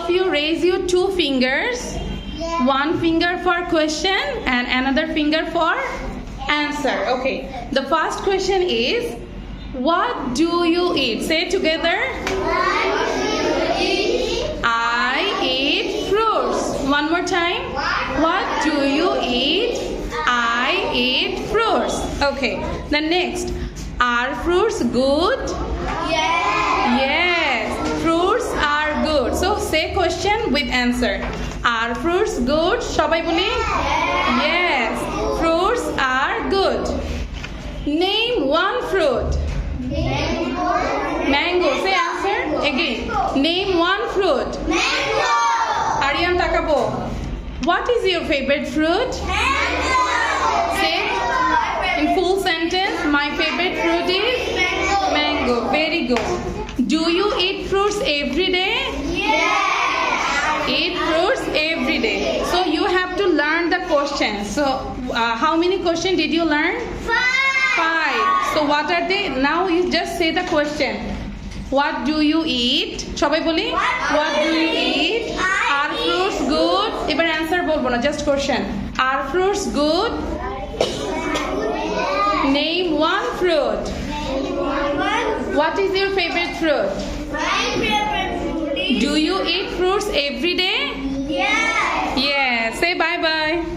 of you raise your two fingers. One finger for question and another finger for answer. Okay. The first question is, what do you eat? Say together. I eat fruits. One more time. What do you eat? I eat fruits. Okay. The next. Are fruits good? Yes. Fruits are good. So say question with answer. Are fruits good? Shobai boli? Yes. Fruits are good. Name one fruit. Mango. Say answer again. Name one fruit. Mango. Aryan Takabo. What is your favorite fruit? Mango. Say in full sentence. My favorite fruit is mango. Very good. Do you eat fruits every day? Yes. Eat fruits every day. So you have to learn the questions. So how many questions did you learn? 5. So what are they? Now you just say the question. What do you eat? Shobai boli? What do you eat? Are fruits good? Ebar answer bolbo na, just question. Are fruits good? Name one fruit. What is your favorite fruit? My favorite fruit is Do you eat fruits every day? yes. Yeah. Say bye bye.